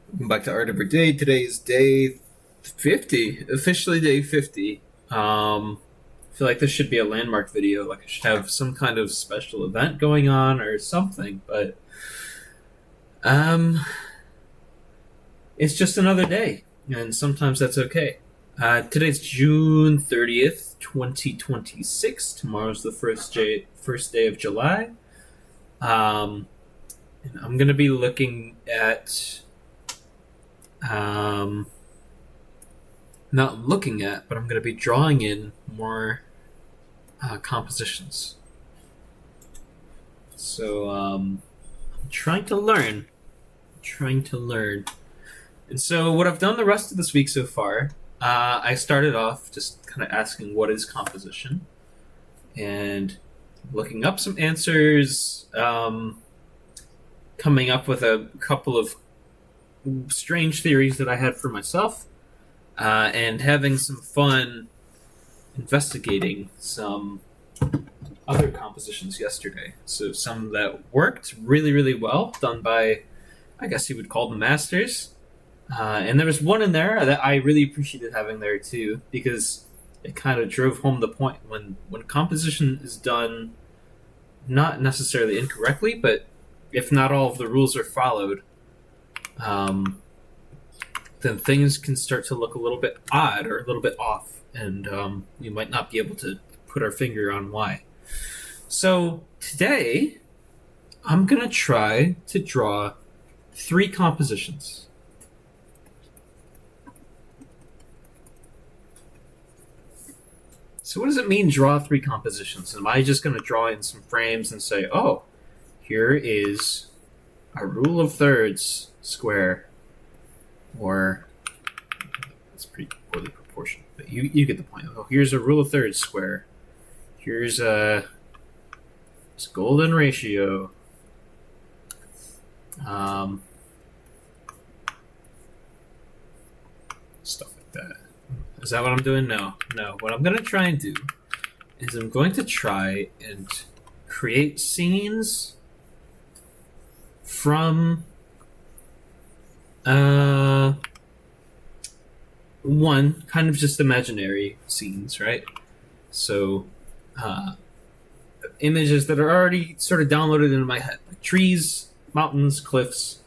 Welcome back to Art Every Day. Today is day 50, officially day 50. I feel like this should be a landmark video. Like I should have some kind of special event going on or something, but um, it's just another day, and sometimes that's okay. Today's June 30th, 2026. Tomorrow's the first day of July. And I'm going to be looking at um, not looking at, but I'm going to be drawing in more compositions. So I'm trying to learn. And so what I've done the rest of this week so far, I started off just kind of asking what is composition, and looking up some answers, coming up with a couple of strange theories that I had for myself, and having some fun investigating some other compositions yesterday. So some that worked really, really well, done by, I guess you would call them masters. And there was one in there that I really appreciated having there too, because it kind of drove home the point when composition is done not necessarily incorrectly, but if not all of the rules are followed, um, then things can start to look a little bit odd or a little bit off, and we might not be able to put our finger on why. So today, I'm going to try to draw 3 compositions. So what does it mean, draw 3 compositions? Am I just going to draw in some frames and say, oh, here is a rule of thirds square, or it's pretty poorly proportioned, but you get the point. Oh, here's a rule of thirds square. Here's a golden ratio. Stuff like that. Is that what I'm doing? No. What I'm going to try and do is I'm going to try and create scenes from one, kind of just imaginary scenes, right? So images that are already sort of downloaded into my head, like trees, mountains, cliffs.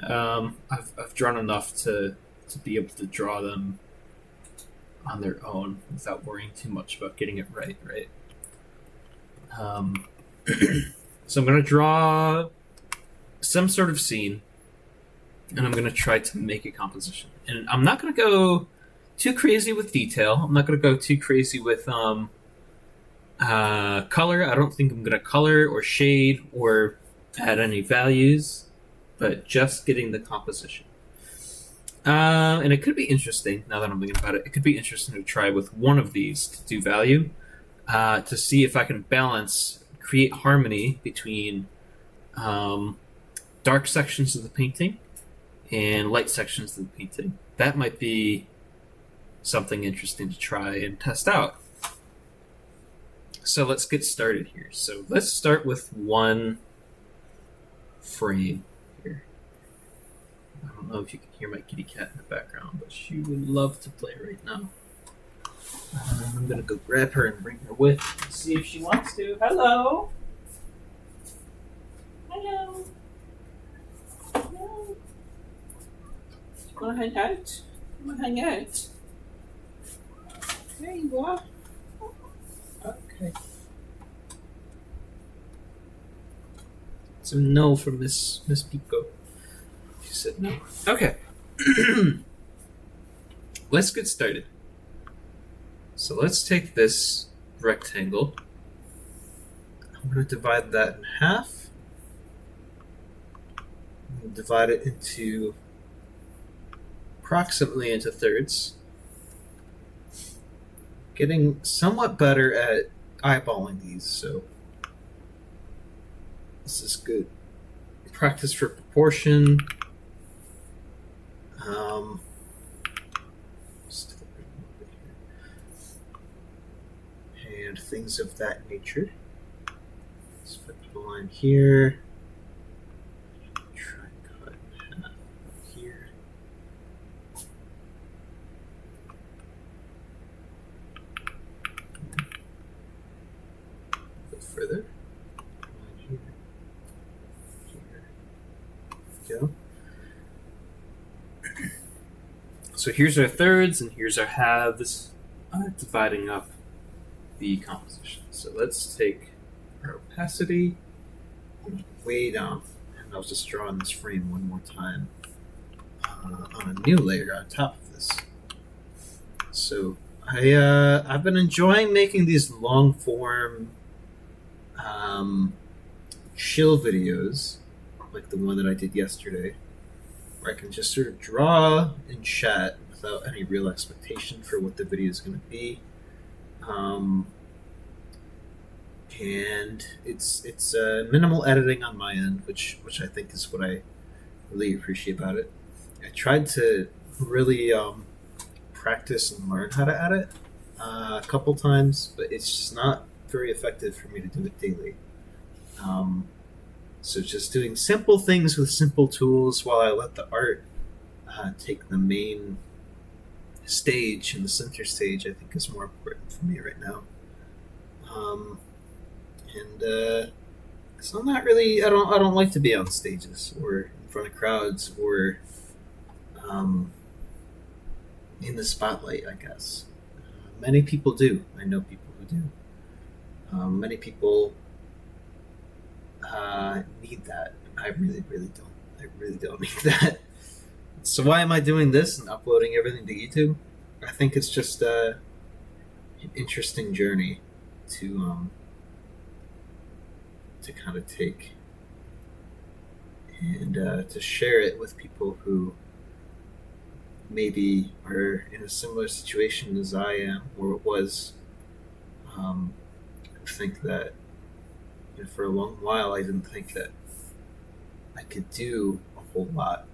I've drawn enough to be able to draw them on their own without worrying too much about getting it right. Um, so I'm going to draw some sort of scene, and I'm going to try to make a composition. And I'm not going to go too crazy with detail. I'm not going to go too crazy with color. I don't think I'm going to color or shade or add any values, but just getting the composition. And it could be interesting, now that I'm thinking about it, it could be interesting to try with one of these to do value, to see if I can create harmony between dark sections of the painting and light sections of the painting. That might be something interesting to try and test out. So let's get started here. So let's start with one frame here. I don't know if you can hear my kitty cat in the background, but she would love to play right now. I'm going to go grab her and bring her with and see if she wants to. Hello! Hello! Hello! You want to hang out? You want to hang out? There you are. Okay. So no from Miss Pico. She said no. Okay. Let's get started. So let's take this rectangle. I'm going to divide that in half. We'll divide it into approximately into thirds. Getting somewhat better at eyeballing these, so this is good practice for proportion. And things of that nature. Let's put the line here. Try and cut in half here. we go. So here's our thirds and here's our halves, dividing up the composition. So let's take our opacity way down, and I'll just draw on this frame one more time on a new layer on top of this. So I've been enjoying making these long form chill videos, like the one that I did yesterday, where I can just sort of draw and chat without any real expectation for what the video is going to be. And it's minimal editing on my end, which I think is what I really appreciate about it. I tried to really practice and learn how to edit a couple times, but it's just not very effective for me to do it daily. So just doing simple things with simple tools while I let the art take the main stage and the center stage, I think is more important for me right now. So I'm not really. I don't like to be on stages or in front of crowds or in the spotlight, I guess. Many people do. I know people who do. Many people need that. I really don't. I really don't need that. So why am I doing this and uploading everything to YouTube? I think it's just an interesting journey to kind of take and to share it with people who maybe are in a similar situation as I am or was. I think that for a long while I didn't think that I could do a whole lot.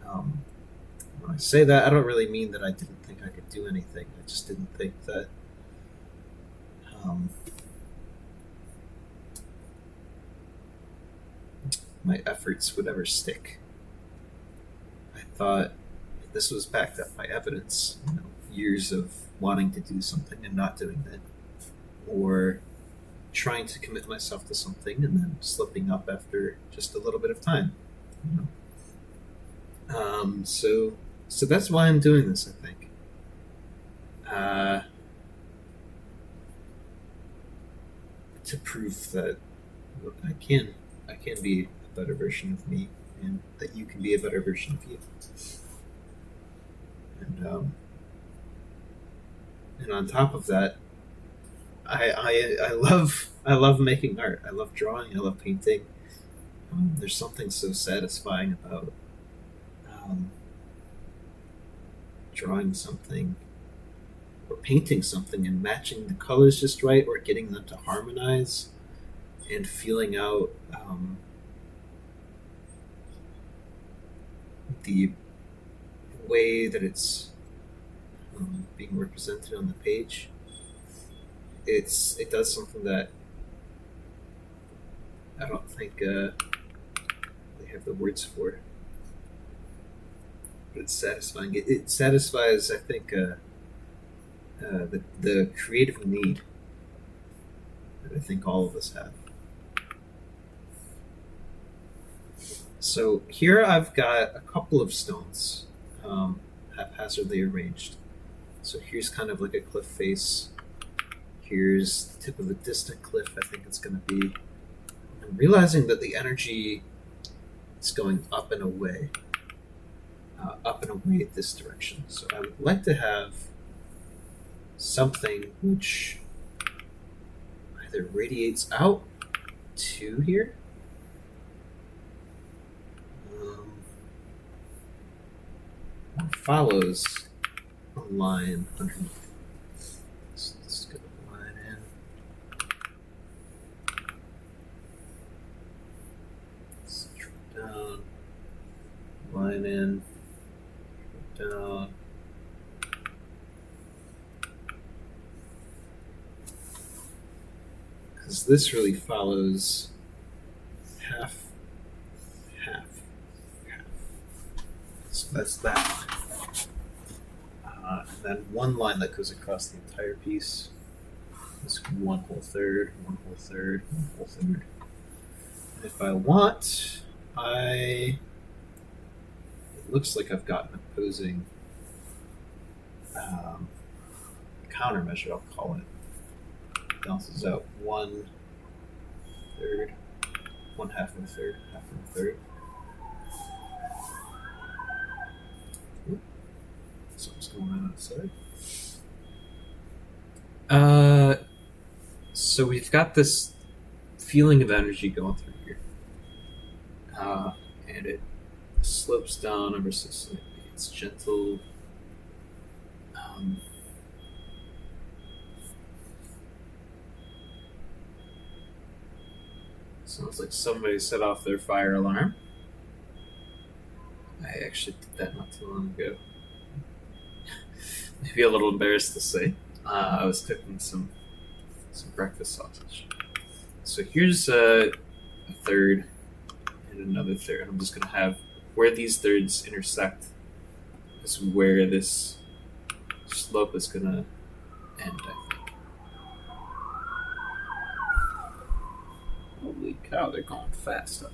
When I say that, I don't really mean that I didn't think I could do anything. I just didn't think that my efforts would ever stick. I thought this was backed up by evidence, years of wanting to do something and not doing it, or trying to commit myself to something and then slipping up after just a little bit of time. So that's why I'm doing this, I think. To prove that I can be a better version of me, and that you can be a better version of you. And on top of that, I love making art. I love drawing. I love painting. There's something so satisfying about drawing something or painting something and matching the colors just right, or getting them to harmonize, and feeling out the way that it's being represented on the page. It does something that I don't think they have the words for, but it's satisfying. It satisfies, I think, the creative need that I think all of us have. So here I've got a couple of stones haphazardly arranged. So here's kind of like a cliff face. Here's the tip of a distant cliff, I think it's going to be. I'm realizing that the energy is going up and away this direction. So I would like to have something which either radiates out to here, or follows a line underneath. So let's get a line in. Let's drop down, line in, drop down. Because this really follows half. So that's that. And then one line that goes across the entire piece is 1 whole third, 1 whole third, 1 whole third. And if I want, I looks like I've got an opposing um, countermeasure, I'll call it. Balances out one third, one half and a third, half and a third. Oop, something's going on outside. So we've got this feeling of energy going through here. And it slopes down ever so slightly. It's gentle. Sounds like somebody set off their fire alarm. I actually did that not too long ago. Maybe a little embarrassed to say. I was cooking some breakfast sausage. So here's a third and another third. I'm just going to have where these thirds intersect is where this slope is going to end, I think. Holy cow, they're going fast up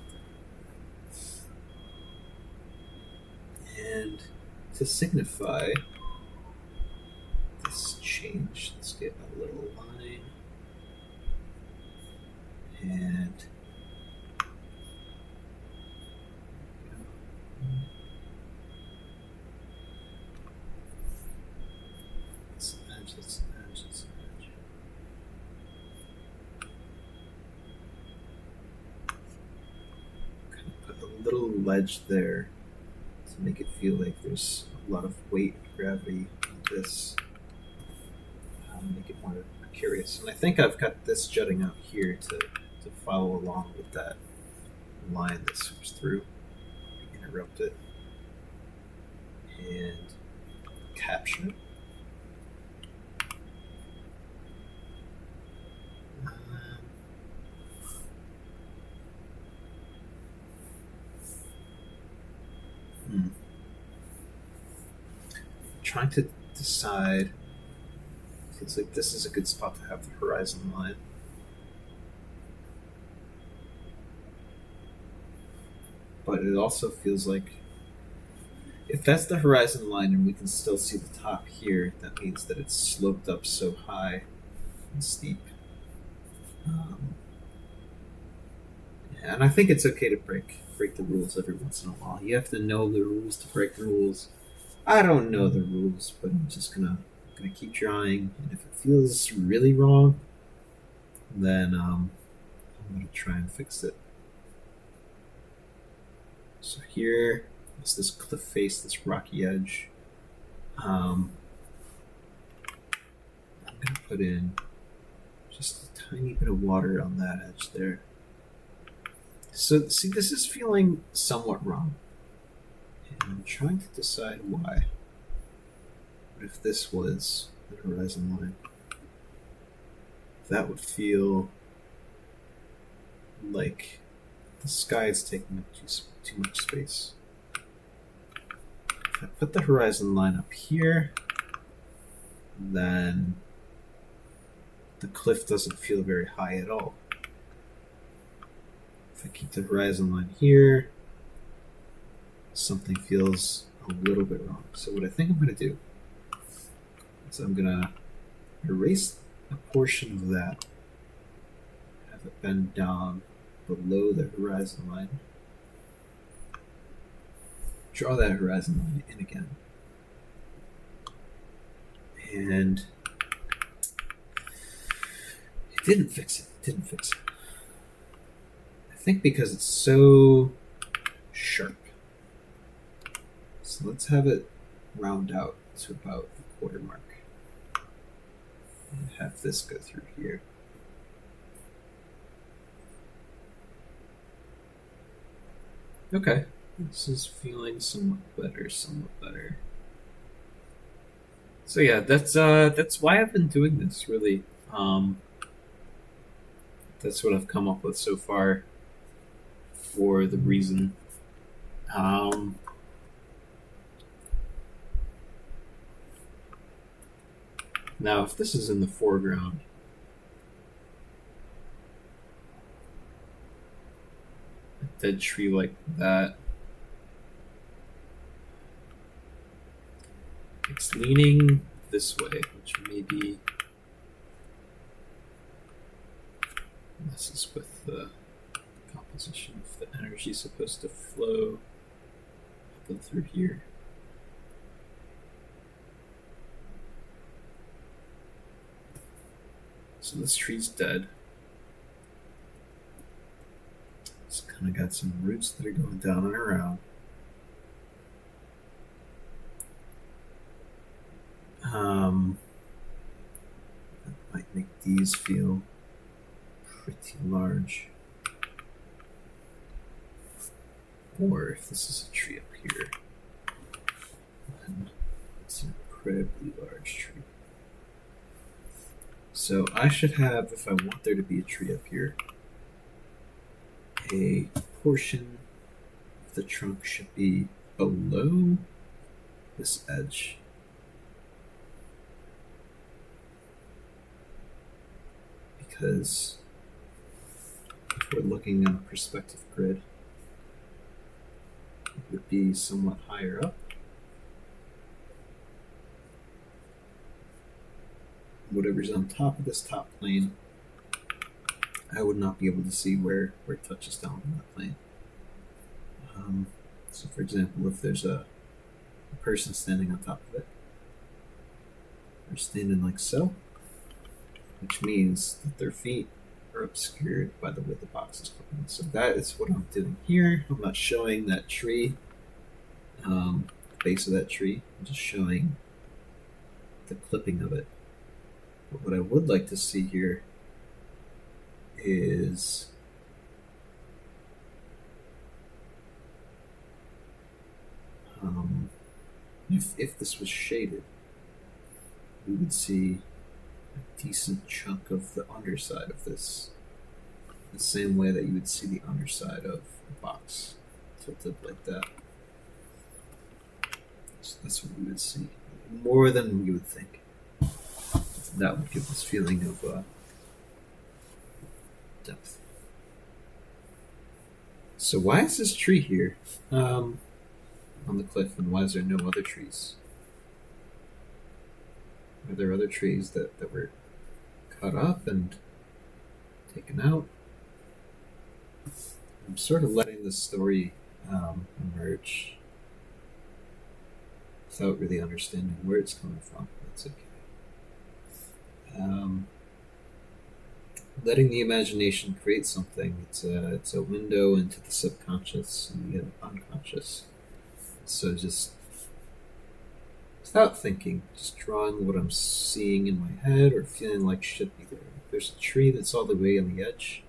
there. And to signify this change, let's get a little line. And let's edge. Kind of put a little ledge there to make it feel like there's a lot of weight, gravity in this. Make it more curious. And I think I've got this jutting out here to follow along with that line that sweeps through, interrupt it, and capture it. Trying to decide. Feels like this is a good spot to have the horizon line. But it also feels like if that's the horizon line and we can still see the top here, that means that it's sloped up so high and steep. And I think it's okay to break the rules every once in a while. You have to know the rules to break the rules. I don't know the rules, but I'm just gonna keep trying. And if it feels really wrong, then I'm gonna try and fix it. So here is this cliff face, this rocky edge. I'm gonna put in just a tiny bit of water on that edge there. So see, this is feeling somewhat wrong. And I'm trying to decide why. What if this was the horizon line? That would feel like the sky is taking up too much space. If I put the horizon line up here, then the cliff doesn't feel very high at all. If I keep the horizon line here, something feels a little bit wrong. So what I think I'm going to do is I'm going to erase a portion of that, have it bend down below the horizon line, draw that horizon line in again, and it didn't fix it. I think because it's so sharp. So let's have it round out to about the quarter mark. And have this go through here. Okay. This is feeling somewhat better. So yeah, that's why I've been doing this, really. That's what I've come up with so far for the reason. Now, if this is in the foreground, a dead tree like that, It's leaning this way, which maybe messes with the composition if the energy is supposed to flow up and through here. So this tree's dead. It's kind of got some roots that are going down and around. That might make these feel pretty large. Or if this is a tree up here, then it's an incredibly large tree. So I should have, if I want there to be a tree up here, a portion of the trunk should be below this edge. Because if we're looking at a perspective grid, it would be somewhat higher up. Whatever's on top of this top plane, I would not be able to see where it touches down on that plane. So for example, if there's a person standing on top of it, they're standing like so, which means that their feet are obscured by the way the box is clipping. So that is what I'm doing here. I'm not showing that tree, the base of that tree. I'm just showing the clipping of it. But what I would like to see here is if this was shaded, we would see a decent chunk of the underside of this, the same way that you would see the underside of a box tilted like that. So that's what we would see, more than we would think. That would give this feeling of depth. So why is this tree here on the cliff, and why is there no other trees? Are there other trees that were cut up and taken out? I'm sort of letting the story emerge without really understanding where it's coming from. That's okay. Letting the imagination create something. It's a window into the subconscious and the unconscious. So just without thinking, just drawing what I'm seeing in my head or feeling like should be there. There's a tree that's all the way on the edge,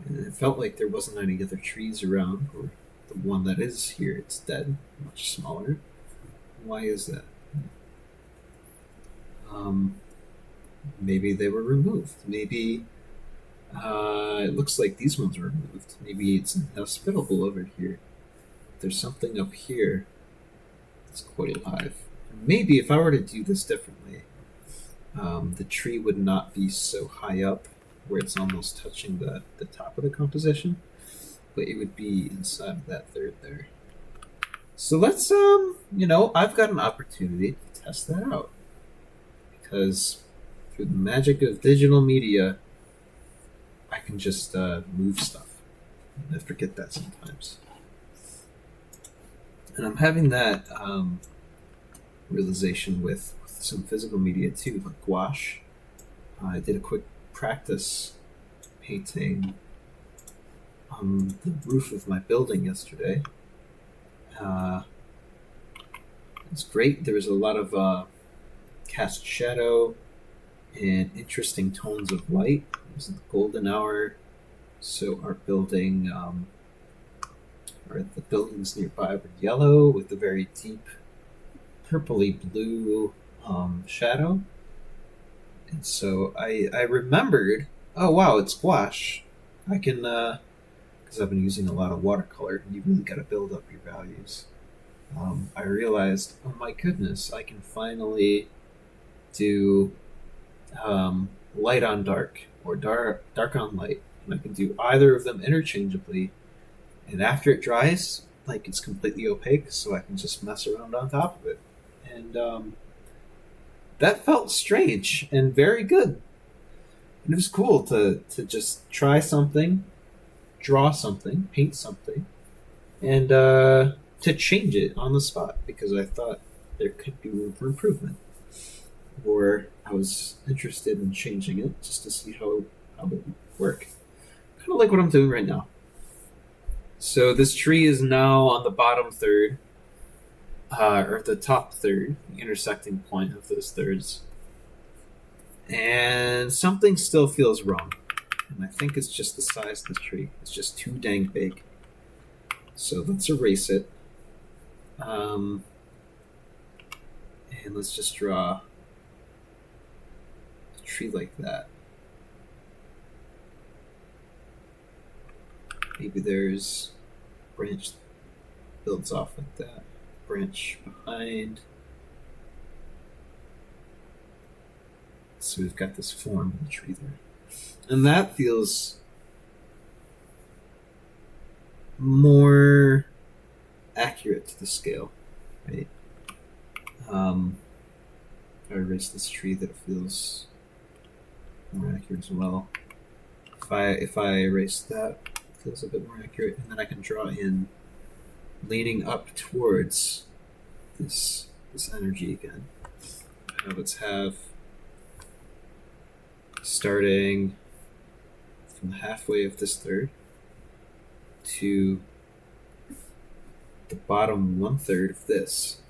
and it felt like there wasn't any other trees around, or the one that is here, it's dead, much smaller. Why is that? Maybe they were removed. Maybe it looks like these ones were removed. Maybe it's inhospitable over here. There's something up here that's quite alive. Maybe if I were to do this differently, the tree would not be so high up where it's almost touching the top of the composition, but it would be inside of that third there. So let's, I've got an opportunity to test that out. Because through the magic of digital media, I can just move stuff. I forget that sometimes. And I'm having that realization with some physical media too, like gouache. I did a quick practice painting on the roof of my building yesterday. It's great. There was a lot of cast shadow and interesting tones of light. It was the golden hour, so our building, or the buildings nearby were yellow with a very deep purpley blue shadow. And so I remembered, oh wow, it's gouache. I can, because I've been using a lot of watercolor, and you really got to build up your values. I realized, oh my goodness, I can finally do light on dark or dark on light, and I can do either of them interchangeably. And after it dries, like it's completely opaque, so I can just mess around on top of it. and that felt strange and very good. And it was cool to just try something, draw something, paint something, and to change it on the spot because I thought there could be room for improvement, or I was interested in changing it just to see how it would work. Kind of like what I'm doing right now. So this tree is now on the bottom third, or the top third, the intersecting point of those thirds, and something still feels wrong. And I think it's just the size of the tree. It's just too dang big. So let's erase it. And let's just draw a tree like that. Maybe there's a branch that builds off like that. Branch behind. So we've got this form of the tree there. And that feels more accurate to the scale, right? If I erase this tree, that feels more accurate as well. If I erase that, it feels a bit more accurate, and then I can draw in leaning up towards this energy again. Now let's have starting from halfway of this third to the bottom 1/3 of this,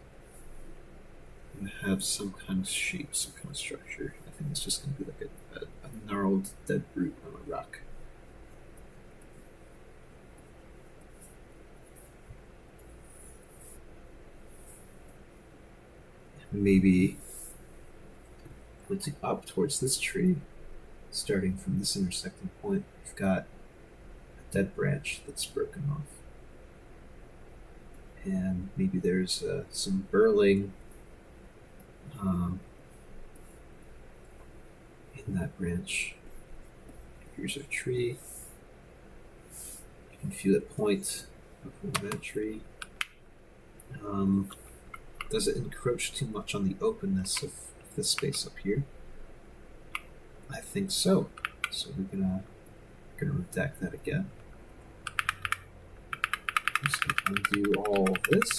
and have some kind of shape, some kind of structure. I think it's just going to be like a gnarled dead root on a rock. Maybe pointing up towards this tree, starting from this intersecting point, we've got a dead branch that's broken off. And maybe there's some burling in that branch. Here's a tree. You can feel it point up from that tree. Does it encroach too much on the openness of this space up here? I think so. So we're gonna redact that again. Just gonna undo all of this.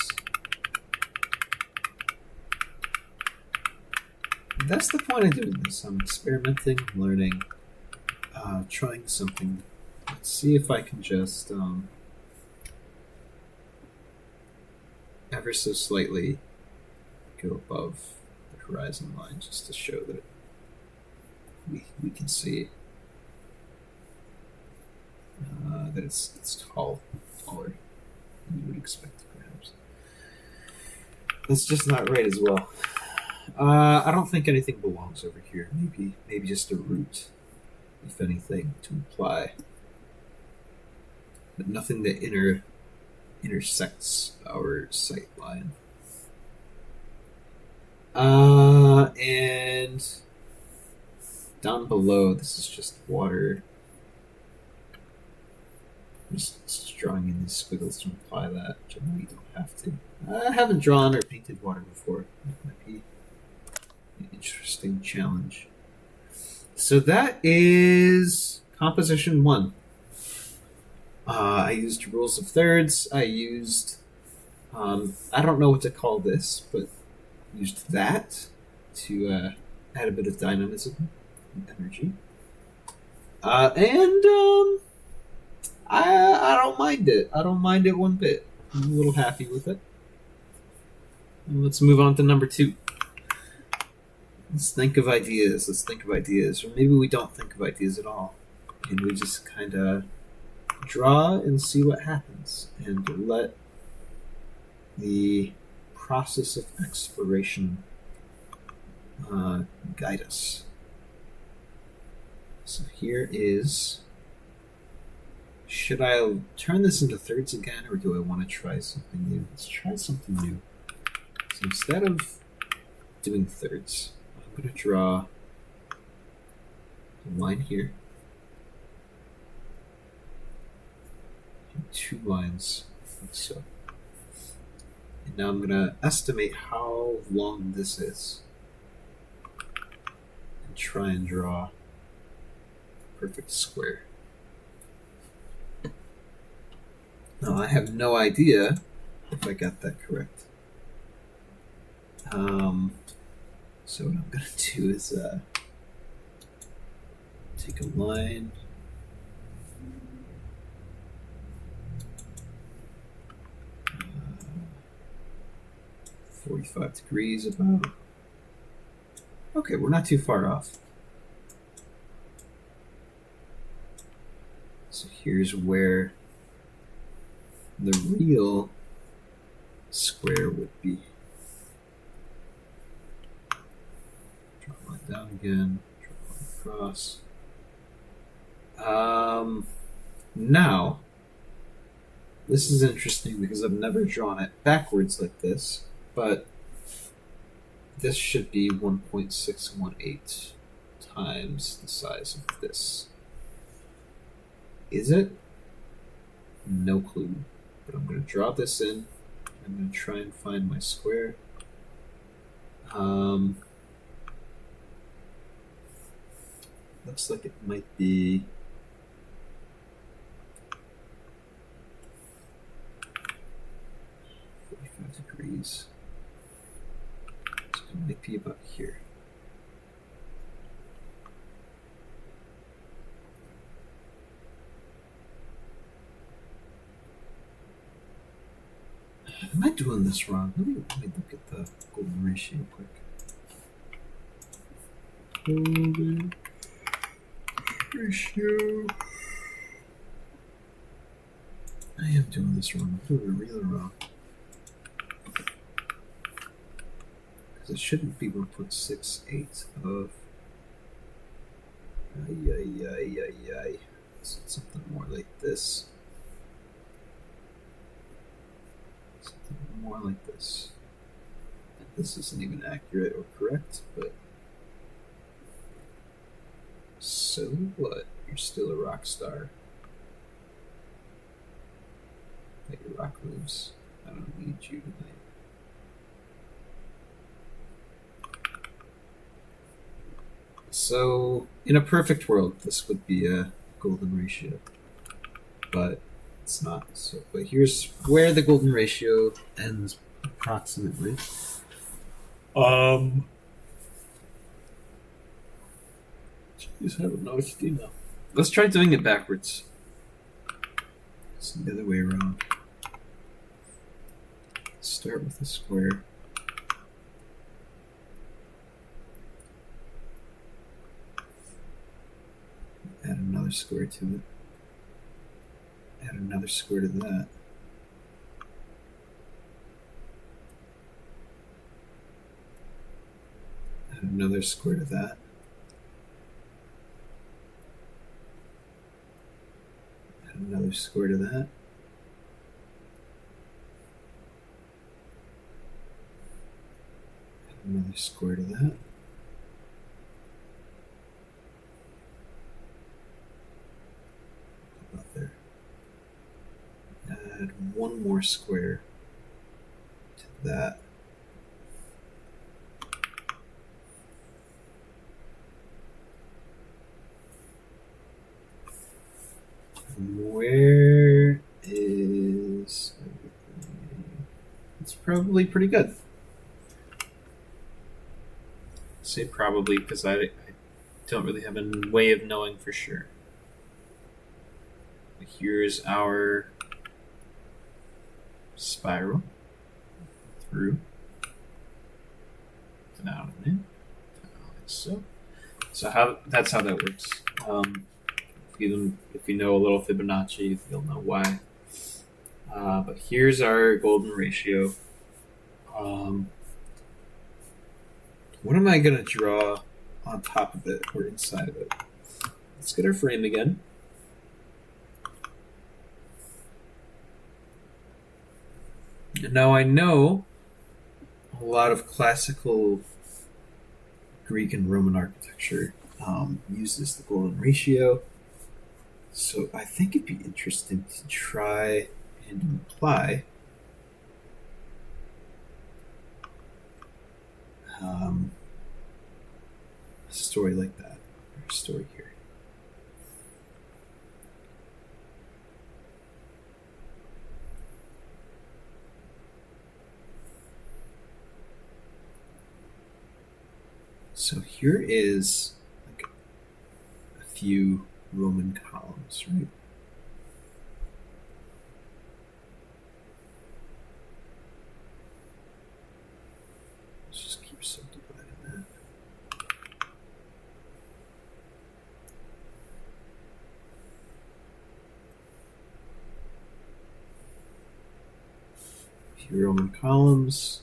And that's the point of doing this. I'm experimenting, learning, trying something. Let's see if I can just ever so slightly go above the horizon line just to show that we can see that it's taller than you would expect, perhaps. That's just not right as well. I don't think anything belongs over here. Maybe just a root, if anything, to imply, but nothing that intersects our sight line. And down below, this is just water. I'm just drawing in these squiggles to imply that, which I know you don't have to. I haven't drawn or painted water before. That might be an interesting challenge. So that is composition 1. I used rules of thirds. I used, I don't know what to call this, but used that to add a bit of dynamism and energy. And I don't mind it. I don't mind it one bit. I'm a little happy with it. And let's move on to number 2. Let's think of ideas. Or maybe we don't think of ideas at all. And we just kind of draw and see what happens. And let the process of exploration guide us. So here is... Should I turn this into thirds again, or do I want to try something new? Let's try something new. So instead of doing thirds, I'm going to draw a line here. And 2 lines, like so. Now I'm going to estimate how long this is and try and draw a perfect square. Now I have no idea if I got that correct. So what I'm going to do is take a line. 45 degrees about. Okay, we're not too far off. So here's where the real square would be. Draw a line down again, draw a line across. Now, this is interesting because I've never drawn it backwards like this, but this should be 1.618 times the size of this. Is it? No clue. But I'm going to draw this in. I'm going to try and find my square. Looks like it might be 45 degrees. So it might be about here. Am I doing this wrong? Let me look at the golden ratio quick. Golden ratio. I am doing this wrong. I'm doing it really wrong. Because it shouldn't be 1.68 of. It's something more like this. Something more like this. This isn't even accurate or correct, but so what? You're still a rock star. Get your rock moves. I don't need you tonight. So, in a perfect world, this would be a golden ratio, but it's not. So, but here's where the golden ratio ends, approximately. Jeez, I don't know what to do now. Let's try doing it backwards. It's the other way around. Start with a square. Add another square to it. Add another square to that. Add another square to that. Add another square to that. Add another square to that. About there. Add one more square to that. Where is everything? It's probably pretty good. I say probably because I don't really have a way of knowing for sure. But here's our spiral through down and in, like so. So that's how that works. If you know a little Fibonacci, you'll know why. But here's our golden ratio. What am I going to draw on top of it or inside of it? Let's get our frame again. And now I know a lot of classical Greek and Roman architecture uses the golden ratio. So I think it'd be interesting to try and imply um, a story like that, or a story here. So here is like a few Roman columns, right? Let's just keep subdividing that. A few Roman columns.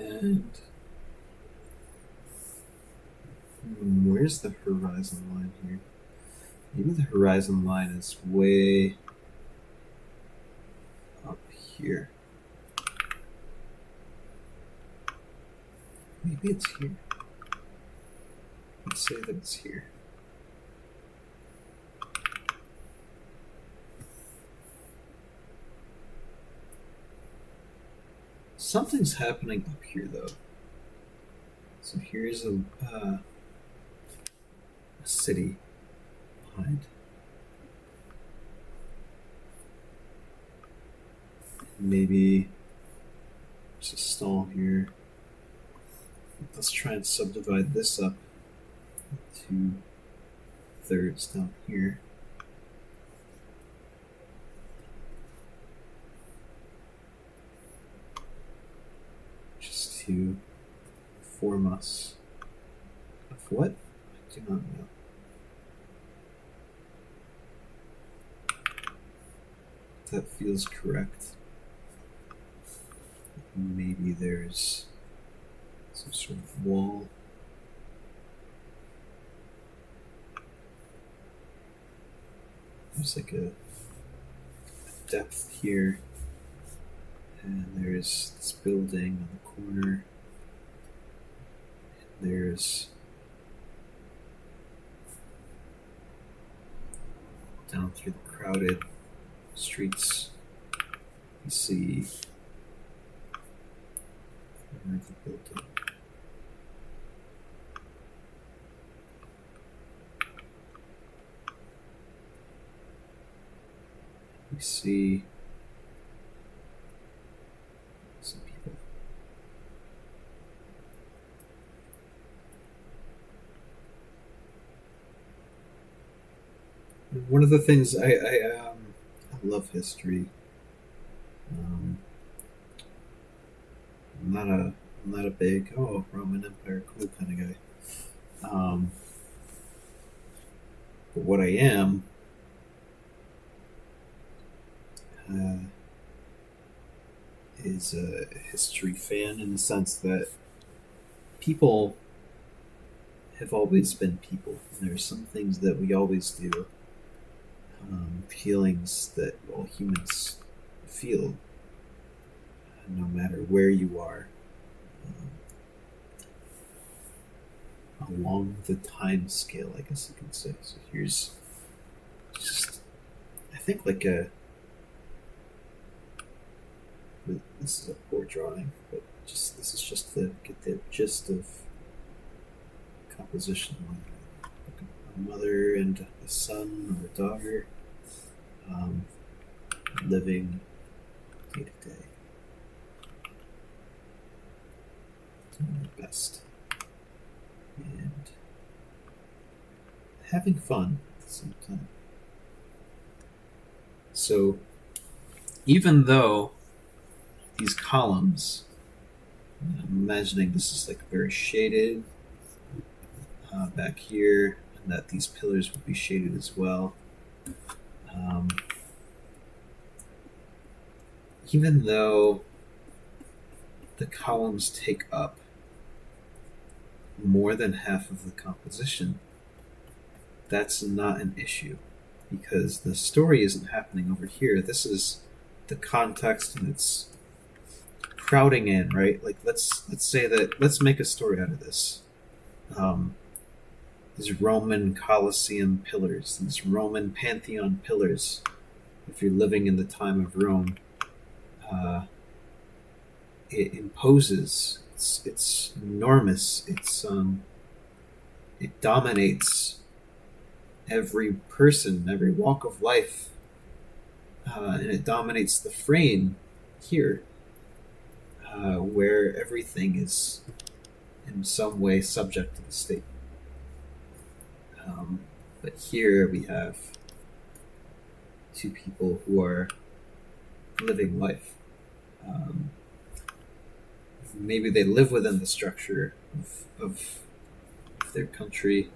And where's the horizon line here? Maybe the horizon line is way up here. Maybe it's here. Let's say that it's here. Something's happening up here, though. So here's a city behind. Maybe there's a stall here. Let's try and subdivide this up into thirds down here. Just to inform us of what? I do not know. That feels correct. Maybe there's some sort of wall. There's like a depth here. And there's this building on the corner. And there's down through the crowded streets, you see corner of the building. We see some people. One of the things I love history. I'm not a big Roman Empire cool kind of guy. But what I am is a history fan in the sense that people have always been people. And there are some things that we always do, feelings that all humans feel, no matter where you are, along the time scale, I guess you could say. So here's just, I think, like a. This is a poor drawing, but just this is just to get the gist of composition. Like a mother and a son or a daughter, living day to day, doing their best, and having fun at the same time. So, even though these columns, I'm imagining this is like very shaded back here, and that these pillars would be shaded as well. Even though the columns take up more than half of the composition, that's not an issue because the story isn't happening over here. This is the context and it's crowding in, right? Like let's say that let's make a story out of this. Um, these Roman Colosseum pillars, these Roman Pantheon pillars. If you're living in the time of Rome, uh, it imposes. It's enormous. It dominates every person, every walk of life, and it dominates the frame here, where everything is in some way subject to the state. But here we have two people who are living life. Um, Maybe they live within the structure of their country,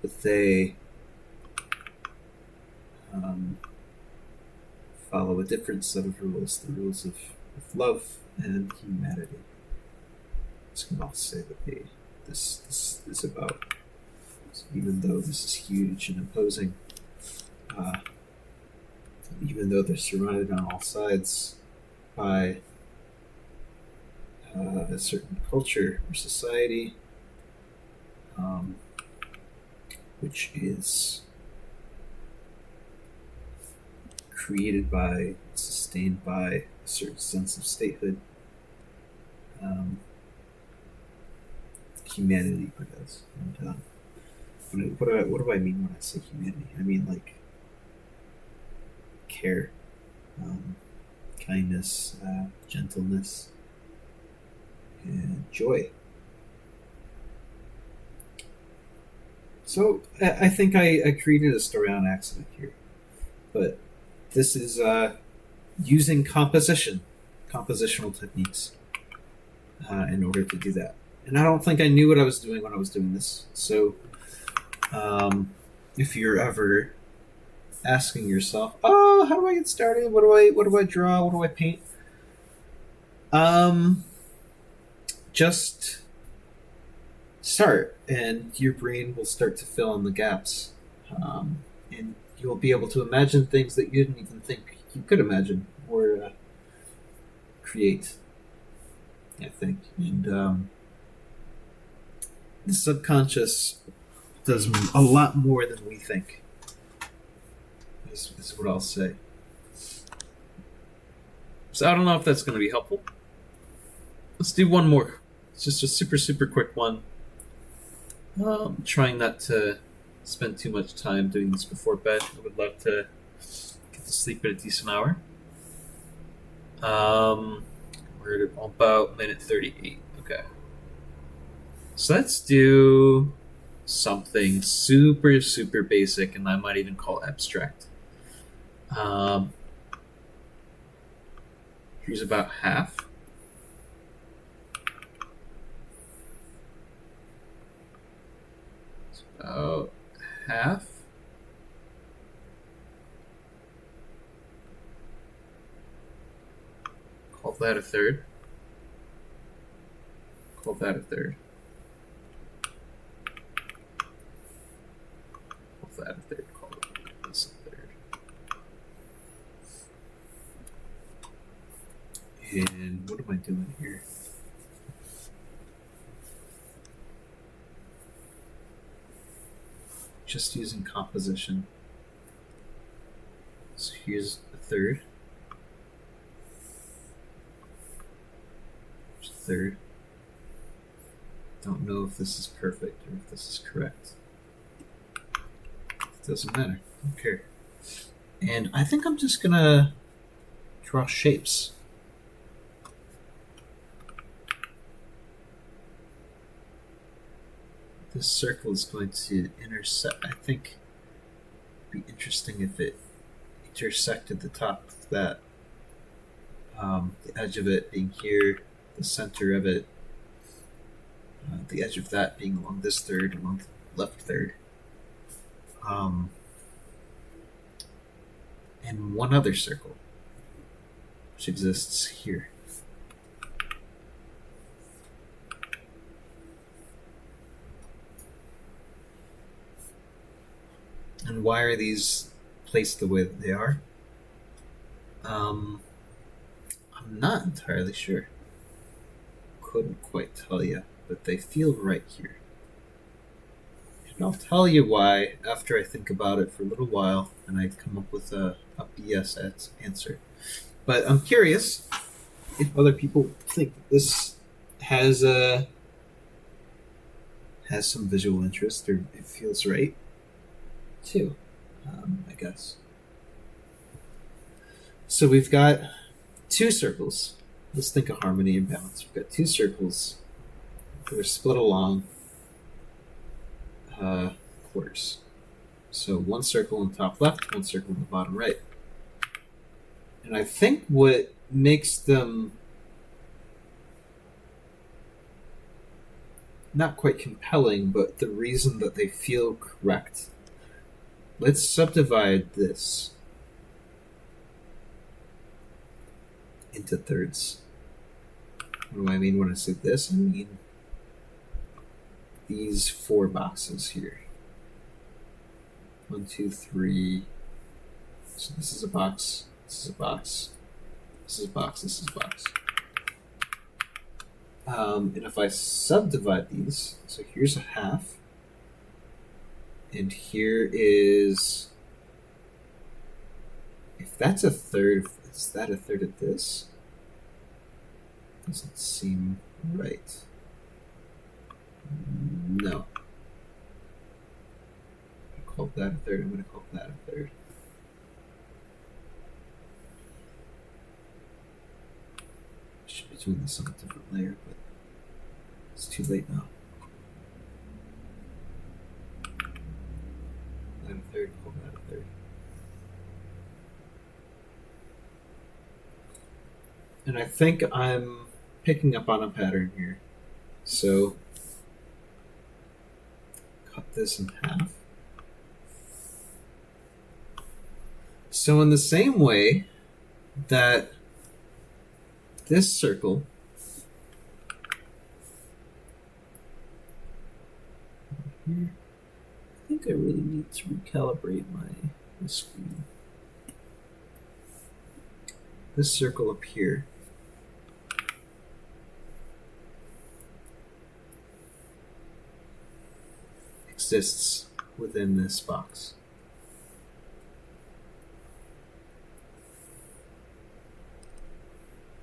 but they um, follow a different set of rules, the rules of love and humanity. I can also say that this is about, even though this is huge and imposing, uh, even though they're surrounded on all sides by a certain culture or society, um, which is created by, sustained by a certain sense of statehood. Humanity, I guess. And what do I mean when I say humanity? I mean like care, kindness, gentleness, and joy. So I think I created a story on accident here, but this is using compositional techniques in order to do that. And I don't think I knew what I was doing when I was doing this. So if you're ever asking yourself, "Oh, how do I get started? What do I draw? What do I paint?" Just start, and your brain will start to fill in the gaps, and you'll be able to imagine things that you didn't even think you could imagine or create. I think, and the subconscious does a lot more than we think. Is what I'll say. So I don't know if that's going to be helpful. Let's do one more. It's just a super quick one. Trying not to spend too much time doing this before bed. I would love to get to sleep at a decent hour. We're at about minute 38. Okay. So let's do something super basic, and I might even call abstract. Here's about half. It's about half. Call that a third. Call that a third. Call that a third. Call this a third. And what am I doing here? Just using composition. So here's a third. Third. Don't know if this is perfect or if this is correct. It doesn't matter. I don't care. And I think I'm just gonna draw shapes. This circle is going to intersect. I think it'd be interesting if it intersected the top of that. The edge of it being here, the center of it, the edge of that being along this third, along the left third. And one other circle, which exists here. And why are these placed the way that they are? I'm not entirely sure. Couldn't quite tell you, but they feel right here. And I'll tell you why after I think about it for a little while and I come up with a BS answer. But I'm curious if other people think that this has some visual interest or it feels right too, I guess. So we've got two circles. Let's think of harmony and balance. We've got two circles that are split along quarters. So one circle on the top left, one circle on the bottom right. And I think what makes them not quite compelling, but the reason that they feel correct. Let's subdivide this into thirds. What do I mean when I say this? I mean these 4 boxes here. 1, 2, 3. So this is a box. This is a box. This is a box. This is a box. And if I subdivide these, so here's a half, and here is, if that's a third, is that a third of this? Doesn't seem right. No. I called that a third, I'm going to call that a third. Should be doing this on a different layer, but it's too late now. That a third, call that a third. And I think I'm picking up on a pattern here. So cut this in half. So in the same way that this circle here, I think I really need to recalibrate my screen. This circle up here exists within this box.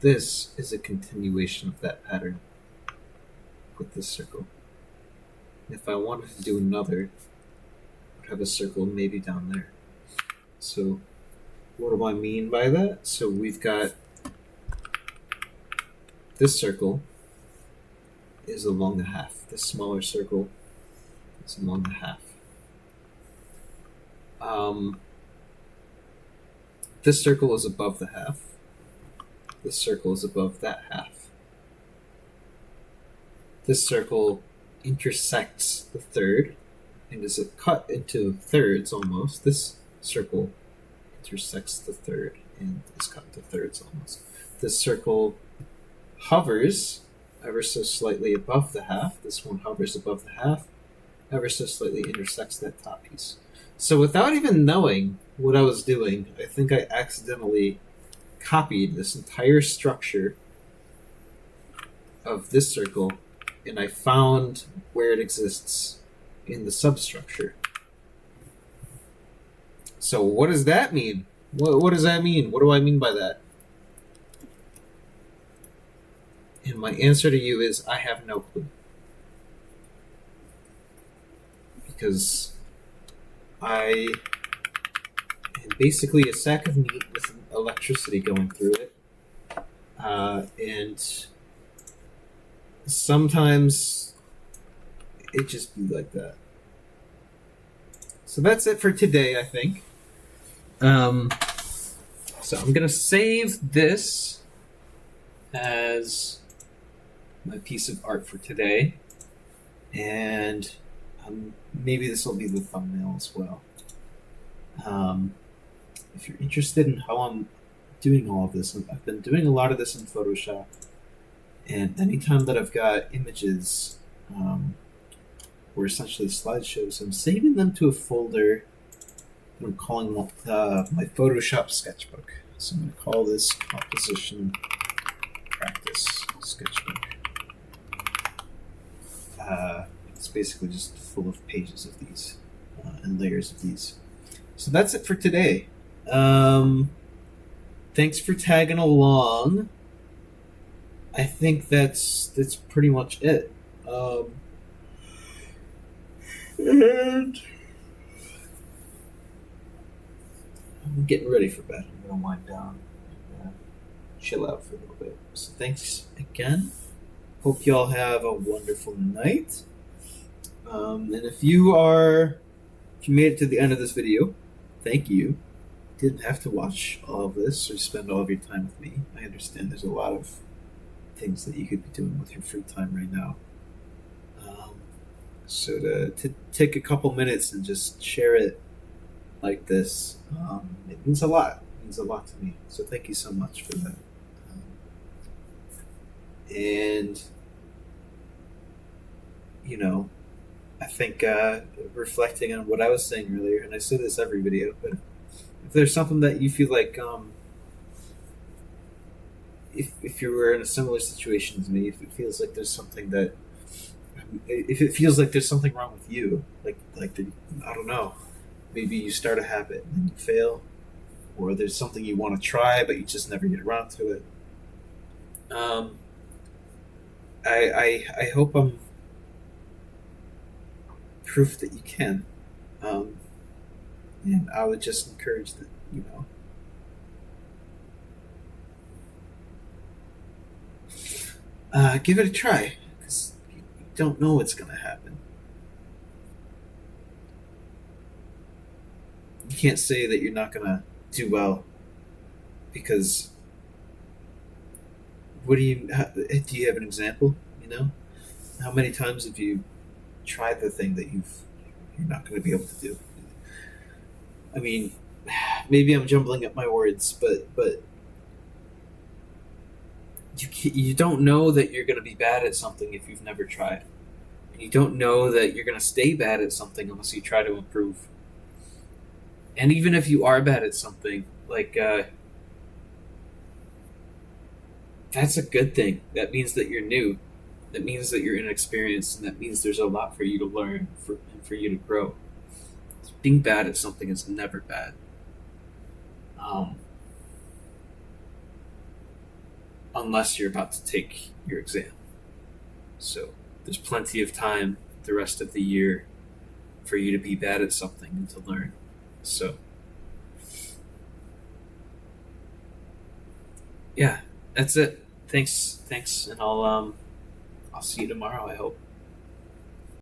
This is a continuation of that pattern with this circle. If I wanted to do another, I would have a circle maybe down there. So what do I mean by that? So we've got this circle is along the half. This smaller circle is along the half. This circle is above the half. This circle is above that half. This circle intersects the third and is cut into thirds almost. This circle intersects the third and is cut into thirds almost. This circle hovers ever so slightly above the half. This one hovers above the half, ever so slightly intersects that top piece. So without even knowing what I was doing, I think I accidentally copied this entire structure of this circle, and I found where it exists in the substructure. So what does that mean? What does that mean? What do I mean by that? And my answer to you is I have no clue. Because I am basically a sack of meat with electricity going through it. And sometimes it just be like that. So that's it for today, I think. So I'm going to save this as my piece of art for today. And maybe this will be the thumbnail as well. If you're interested in how I'm doing all of this, I've been doing a lot of this in Photoshop. And anytime that I've got images or essentially slideshows, I'm saving them to a folder I'm calling my Photoshop sketchbook. So I'm going to call this composition practice sketchbook. It's basically just full of pages of these and layers of these. So that's it for today. Thanks for tagging along. I think that's pretty much it. And I'm getting ready for bed. I'm gonna wind down and chill out for a little bit. So thanks again. Hope y'all have a wonderful night. And if you made it to the end of this video, thank you. You didn't have to watch all of this or spend all of your time with me. I understand there's a lot of things that you could be doing with your free time right now. So to take a couple minutes and just share it like this, it means a lot. It means a lot to me. So thank you so much for that. And I think reflecting on what I was saying earlier, and I say this every video, but if there's something that you feel like, if you were in a similar situation to me, if it feels like there's something wrong with you, I don't know, maybe you start a habit and you fail, or there's something you want to try but you just never get around to it. I hope I'm proof that you can. And I would just encourage that, give it a try, because you don't know what's going to happen. You can't say that you're not going to do well, because do you have an example? How many times have you tried the thing that you're not going to be able to do? I mean, maybe I'm jumbling up my words, but you don't know that you're going to be bad at something if you've never tried. And you don't know that you're going to stay bad at something unless you try to improve. And even if you are bad at something, that's a good thing. That means that you're new. That means that you're inexperienced, and that means there's a lot for you to learn and for you to grow. Being bad at something is never bad. Unless you're about to take your exam. So there's plenty of time the rest of the year for you to be bad at something and to learn. So yeah, that's it. Thanks, and I'll see you tomorrow, I hope.